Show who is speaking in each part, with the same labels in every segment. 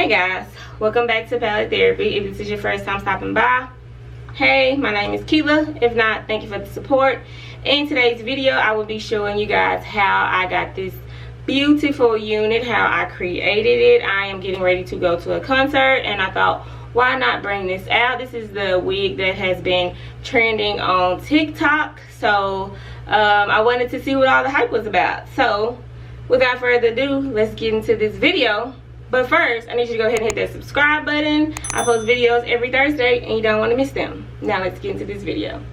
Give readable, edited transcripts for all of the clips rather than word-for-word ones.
Speaker 1: Hey guys, welcome back to Palette Therapy. If this is your first time stopping by, hey, my name is Keela. If not, thank you for the support. In today's video, I will be showing you guys how I got this beautiful unit, how I created it. I am getting ready to go to a concert and I thought, why not bring this out? This is the wig that has been trending on TikTok, so I wanted to see what all the hype was about. So without further ado, let's get into this video. But first, I need you to go ahead and hit that subscribe button. I post videos every Thursday and you don't want to miss them. Now let's get into this video.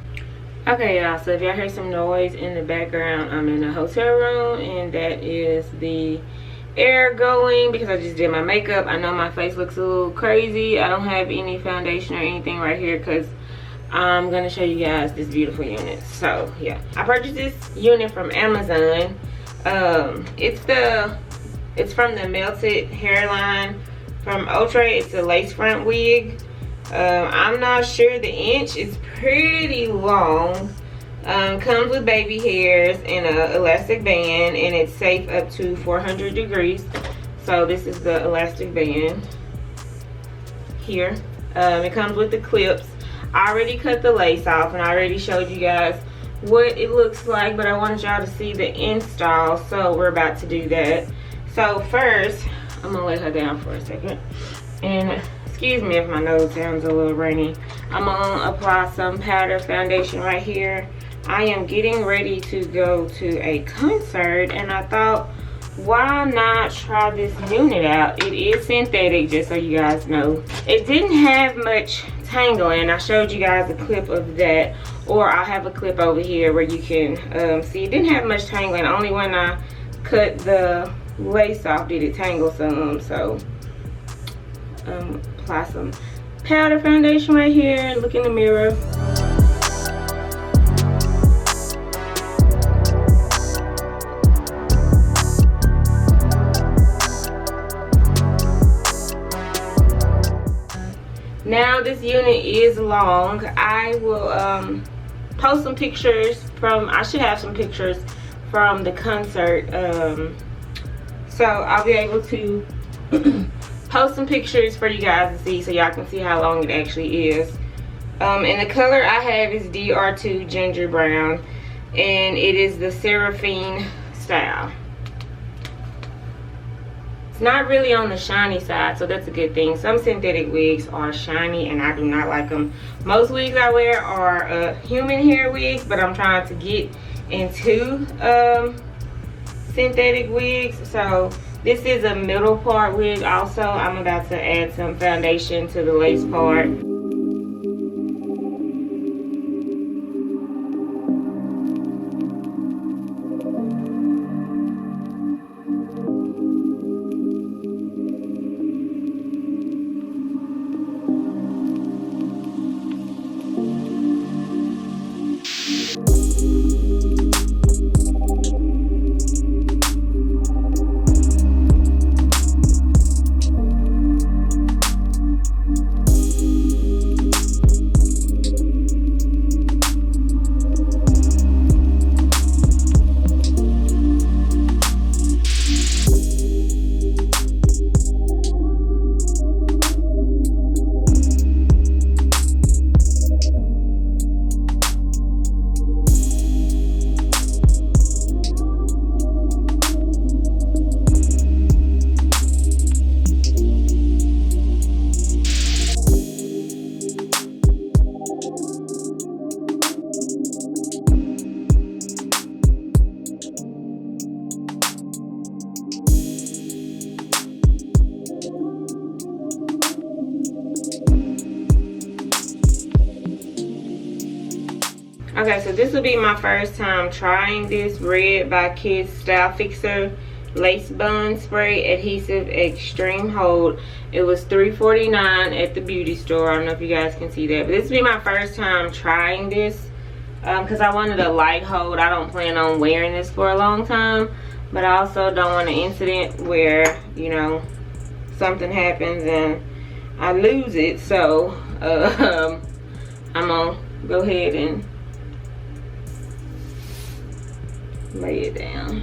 Speaker 1: Okay y'all, so if y'all hear some noise in the background, I'm in a hotel room and that is the air going because I just did my makeup. I know my face looks a little crazy. I don't have any foundation or anything right here because I'm going to show you guys this beautiful unit. So yeah, I purchased this unit from Amazon. It's from the Melted Hairline from OUTRE. It's a lace front wig. I'm not sure the inch. It's pretty long. Comes with baby hairs and an elastic band, and it's safe up to 400 degrees. So this is the elastic band here. It comes with the clips. I already cut the lace off and I already showed you guys what it looks like, but I wanted y'all to see the install, so we're about to do that. So first, I'm gonna lay her down for a second. And excuse me if my nose sounds a little rainy. I'm gonna apply some powder foundation right here. I am getting ready to go to a concert and I thought, why not try this unit out? It is synthetic, just so you guys know. It didn't have much tangling. I showed you guys a clip of that, or I'll have a clip over here where you can see. It didn't have much tangling. Only when I cut the lace off did it tangle some. So apply some powder foundation right here. Look in the mirror. Now this unit is long. I will post some pictures from, I should have some pictures from the concert. So I'll be able to post some pictures for you guys to see so y'all can see how long it actually is. And the color I have is DR2 Ginger Brown, and it is the SERAPHINE style. It's not really on the shiny side, so that's a good thing. Some synthetic wigs are shiny and I do not like them. Most wigs I wear are human hair wigs, but I'm trying to get into synthetic wigs. So this is a middle part wig also. I'm about to add some foundation to the lace part. Okay, so this will be my first time trying this Red by Kiss Style Fixer Lace Bun Spray Adhesive Extreme Hold. It was $3.49 at the beauty store. I don't know if you guys can see that, but this will be my first time trying this because I wanted a light hold. I don't plan on wearing this for a long time, but I also don't want an incident where, you know, something happens and I lose it. So I'm gonna go ahead and lay it down.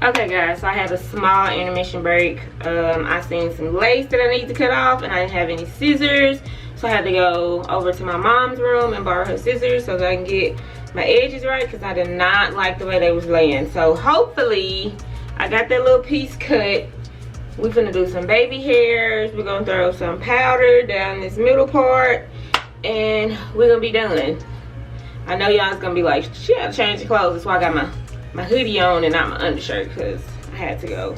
Speaker 1: Okay guys, so I had a small intermission break. I seen some lace that I need to cut off and I didn't have any scissors. So I had to go over to my mom's room and borrow her scissors so that I can get my edges right, because I did not like the way they was laying. So hopefully I got that little piece cut. We're gonna do some baby hairs. We're gonna throw some powder down this middle part and we're gonna be done. I know y'all's gonna be like, she had to change the clothes. That's why I got my hoodie on and not my undershirt, because I had to go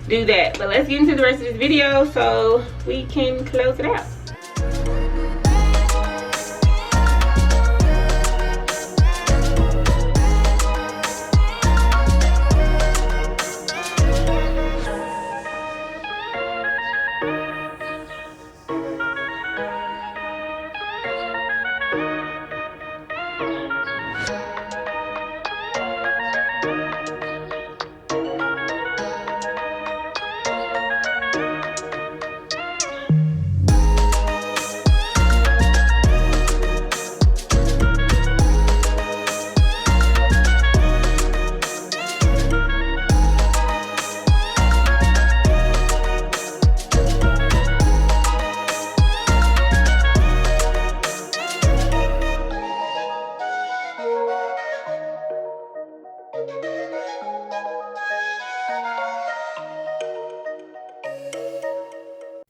Speaker 1: do that. But let's get into the rest of this video so we can close it out.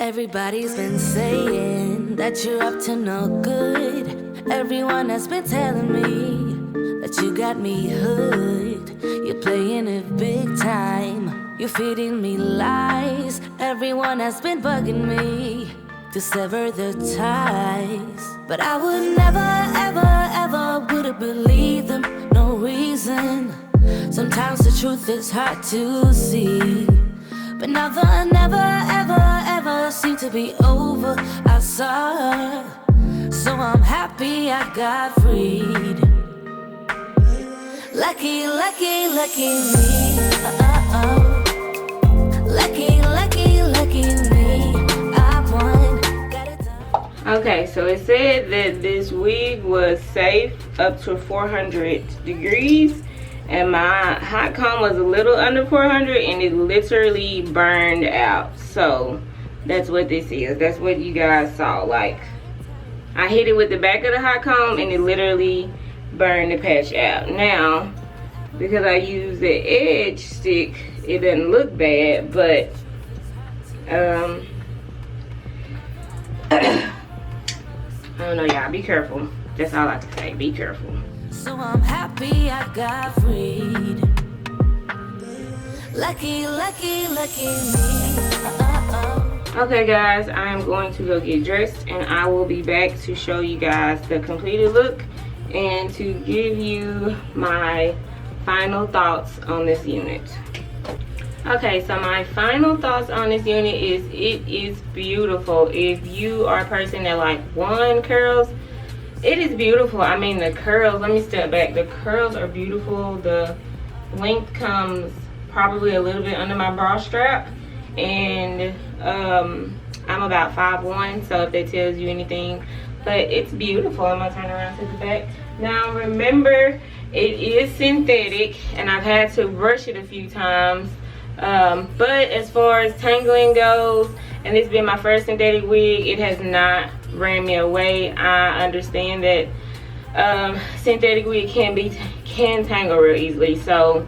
Speaker 2: Everybody's been saying that you're up to no good. Everyone has been telling me that you got me hooked. You're playing it big time. You're feeding me lies. Everyone has been bugging me to sever the ties. But I would never, ever, ever would have believed them. No reason. Sometimes the truth is hard to see. But now the never, ever, ever seemed to be over. I saw her, so I'm happy I got freed. Lucky, lucky, lucky me. Lucky, lucky, lucky me. I won. Got it done.
Speaker 1: Okay, so it said that this wig was safe up to 400 degrees. And my hot comb was a little under 400 and it literally burned out. So that's what this is. That's what you guys saw. Like, I hit it with the back of the hot comb and it literally burned the patch out. Now, because I use the edge stick, it doesn't look bad, but I don't know, y'all. Be careful. That's all I can say. Be careful.
Speaker 2: So I'm happy I got freed. Lucky, lucky, lucky me.
Speaker 1: Okay guys, I am going to go get dressed and I will be back to show you guys the completed look and to give you my final thoughts on this unit. Okay, so my final thoughts on this unit is it is beautiful. If you are a person that like wand curls, it is beautiful. I mean, the curls, let me step back. The curls are beautiful. The length comes probably a little bit under my bra strap. And I'm about 5'1", so if that tells you anything. But it's beautiful. I'm going to turn around to the back. Now, remember, it is synthetic, and I've had to brush it a few times. But as far as tangling goes, and this has been my first synthetic wig, it has not ran me away. I understand that synthetic wig can tangle real easily, so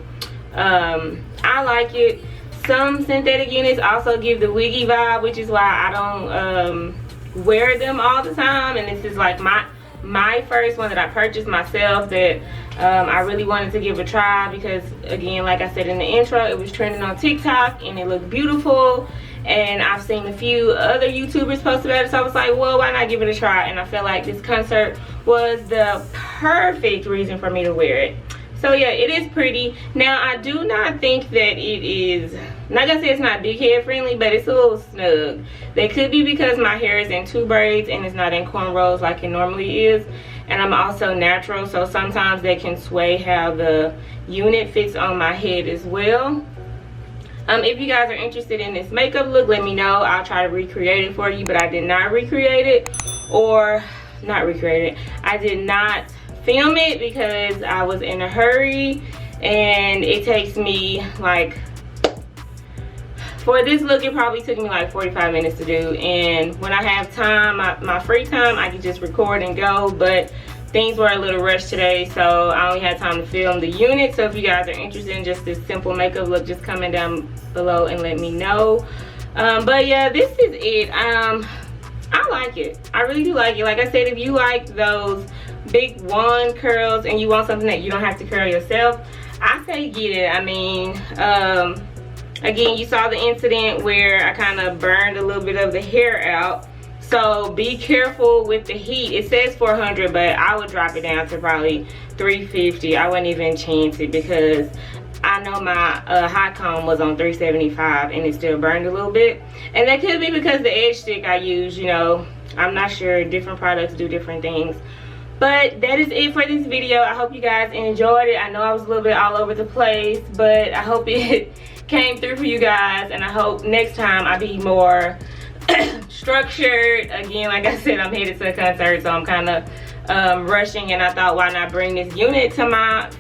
Speaker 1: I like it. Some synthetic units also give the wiggy vibe, which is why I don't wear them all the time. And this is like my first one that I purchased myself that I really wanted to give a try, because again, like I said in the intro, it was trending on TikTok and it looked beautiful. And I've seen a few other YouTubers post about it, so I was like, well, why not give it a try? And I felt like this concert was the perfect reason for me to wear it. So yeah, it is pretty. Now, I do not think that it is, not gonna say it's not big head friendly, but it's a little snug. That could be because my hair is in 2 braids and it's not in cornrows like it normally is. And I'm also natural, so sometimes they can sway how the unit fits on my head as well. If you guys are interested in this makeup look, let me know. I'll try to recreate it for you, but I did not recreate it, or not recreate it. I did not film it because I was in a hurry, and it takes me like For this look, it probably took me like 45 minutes to do, and when I have time, my free time, I can just record and go, but things were a little rushed today, so I only had time to film the unit. So if you guys are interested in just this simple makeup look, just comment down below and let me know. But yeah, this is it. I like it. I really do like it. Like I said, if you like those big wand curls and you want something that you don't have to curl yourself, I say get it. I mean, again, you saw the incident where I kind of burned a little bit of the hair out. So be careful with the heat. It says 400, but I would drop it down to probably 350. I wouldn't even chance it because I know my hot comb was on 375 and it still burned a little bit. And that could be because the edge stick I use, you know, I'm not sure. Different products do different things. But that is it for this video. I hope you guys enjoyed it. I know I was a little bit all over the place, but I hope it came through for you guys. And I hope next time I be more structured. Again, like I said, I'm headed to a concert, so I'm kind of rushing. And I thought, why not bring this unit to my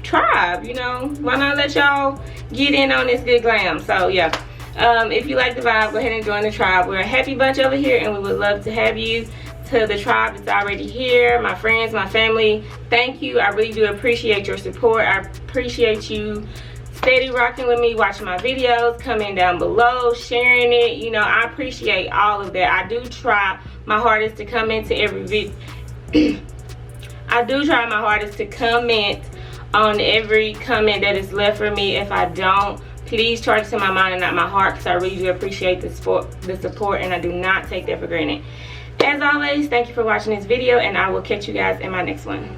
Speaker 1: tribe, you know? Why not let y'all get in on this good glam? So yeah, if you like the vibe, go ahead and join the tribe. We're a happy bunch over here, and we would love to have you to the tribe that's already here. My friends, my family, thank you. I really do appreciate your support. I appreciate you steady rocking with me, watching my videos, coming down below, sharing it. You know, I appreciate all of that. I do try my hardest to come into every video. I do try my hardest to comment on every comment that is left for me. If I don't, please charge it to my mind and not my heart, because I really do appreciate the support, and I do not take that for granted. As always, thank you for watching this video, and I will catch you guys in my next one.